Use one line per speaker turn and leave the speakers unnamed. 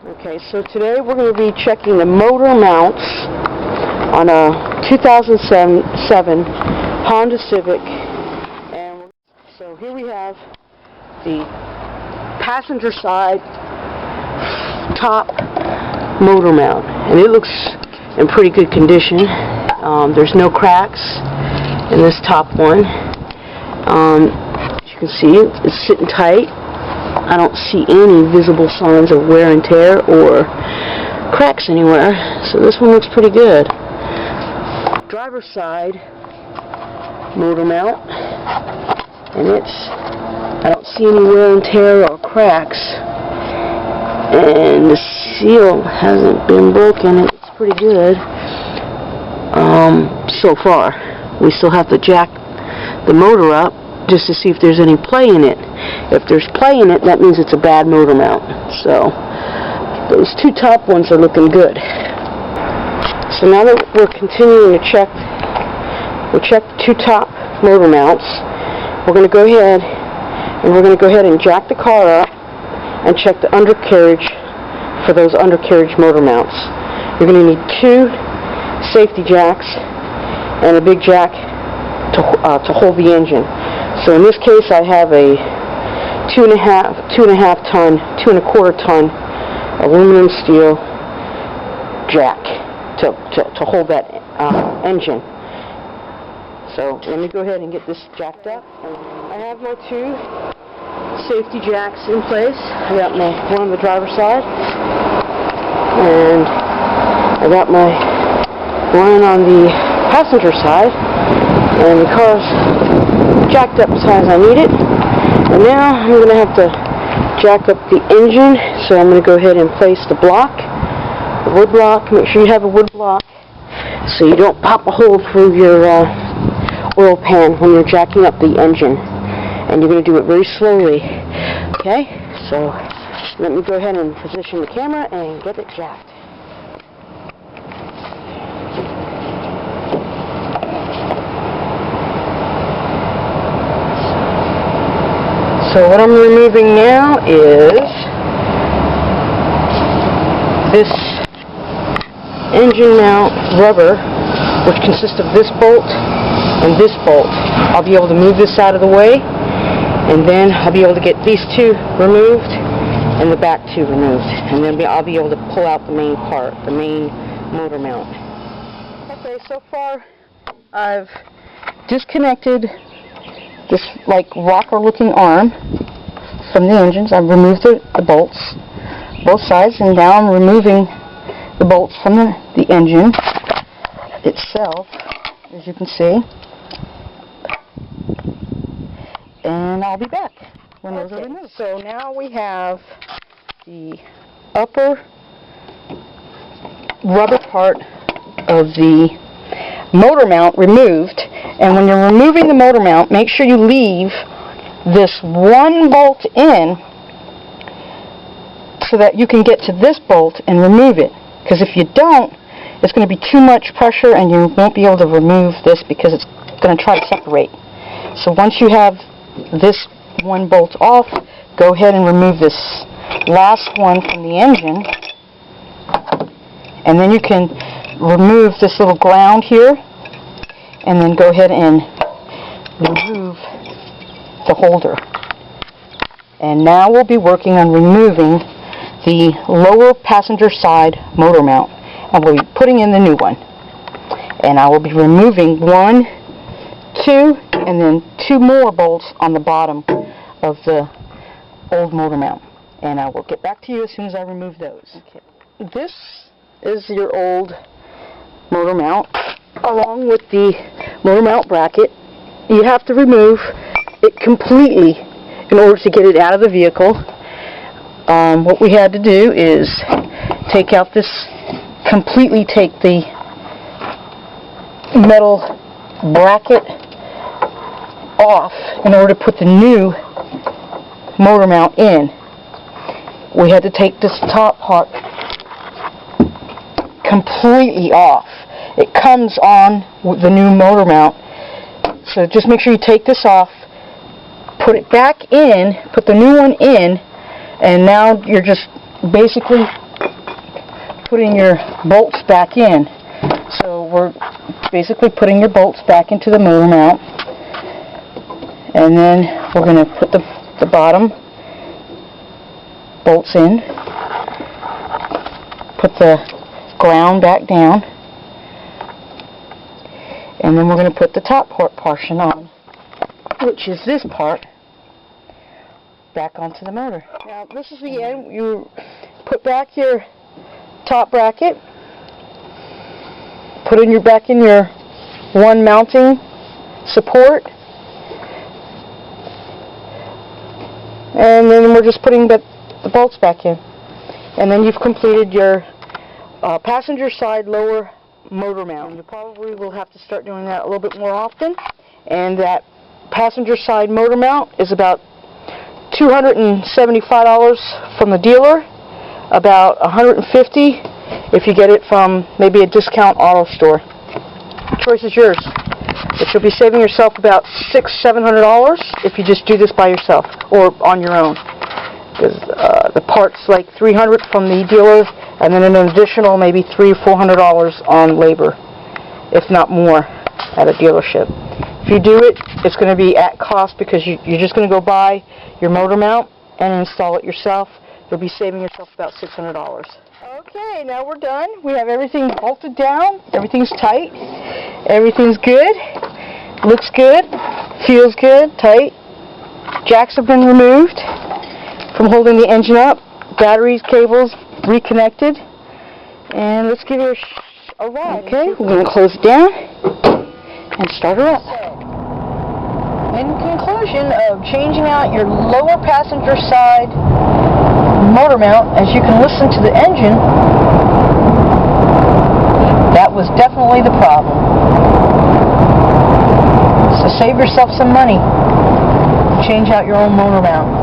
Okay, so today we're going to be checking the motor mounts on a 2007 Honda Civic. And so here we have the passenger side top motor mount, and it looks in pretty good condition. There's no cracks in this top one. As you can see, it's sitting tight. I don't see any visible signs of wear and tear or cracks anywhere, so this one looks pretty good. Driver's side motor mount, and I don't see any wear and tear or cracks, and the seal hasn't been broken. It's pretty good so far. We still have to jack the motor up just to see if there's any play in it. If there's play in it, that means it's a bad motor mount. So those two top ones are looking good. So now that we're continuing to check the two top motor mounts, we're going to go ahead and jack the car up and check the undercarriage for those undercarriage motor mounts. You're going to need two safety jacks and a big jack to hold the engine. So in this case, I have a 2.25 ton aluminum steel jack to hold that engine. So let me go ahead and get this jacked up. I have my two safety jacks in place. I got my one on the driver's side, and I got my one on the passenger side, and the car's jacked up as high as I need it. And now I'm going to have to jack up the engine, so I'm going to go ahead and place the block, the wood block. Make sure you have a wood block so you don't pop a hole through your oil pan when you're jacking up the engine. And you're going to do it very slowly. Okay, so let me go ahead and position the camera and get it jacked. So what I'm removing now is this engine mount rubber, which consists of this bolt and this bolt. I'll be able to move this out of the way, and then I'll be able to get these two removed and the back two removed, and then I'll be able to pull out the main part, the main motor mount. Okay, so far I've disconnected this like rocker looking arm from the engines. I've removed the bolts, both sides, and now I'm removing the bolts from the engine itself, as you can see. And I'll be back when those are removed. So now we have the upper rubber part of the motor mount removed. And when you're removing the motor mount, make sure you leave this one bolt in so that you can get to this bolt and remove it. Because if you don't, it's going to be too much pressure and you won't be able to remove this because it's going to try to separate. So once you have this one bolt off, go ahead and remove this last one from the engine. And then you can remove this little ground here, and then go ahead and remove the holder. And now we'll be working on removing the lower passenger side motor mount, and we'll be putting in the new one. And I will be removing 1, 2, and then 2 more bolts on the bottom of the old motor mount. And I will get back to you as soon as I remove those. Okay. This is your old motor mount, along with the motor mount bracket. You have to remove it completely in order to get it out of the vehicle. What we had to do is take out completely take the metal bracket off in order to put the new motor mount in. We had to take this top part completely off. It comes on with the new motor mount, so just make sure you take this off, put it back in, put the new one in, and now you're just basically putting your bolts back in. So we're basically putting your bolts back into the motor mount. And then we're going to put the bottom bolts in. Put the ground back down. And then we're going to put the top portion on, which is this part, back onto the motor. Now this is the end. You put back your top bracket, put back in your one mounting support, and then we're just putting the bolts back in. And then you've completed your passenger side lower motor mount. You probably will have to start doing that a little bit more often. And that passenger side motor mount is about $275 from the dealer, about $150 if you get it from maybe a discount auto store. The choice is yours. But you'll be saving yourself about $600–700 if you just do this by yourself or on your own. Because the part's like $300 from the dealer, and then an additional maybe $300–400 on labor, if not more, at a dealership. If you do it, it's going to be at cost because you're just going to go buy your motor mount and install it yourself. You'll be saving yourself about $600. Okay, now we're done. We have everything bolted down. Everything's tight. Everything's good. Looks good. Feels good. Tight. Jacks have been removed from holding the engine up. Batteries, cables reconnected. And let's give her a ride. Okay, we're going to close it down and start her up. In conclusion of changing out your lower passenger side motor mount, as you can listen to the engine, that was definitely the problem. So save yourself some money. Change out your own motor mount.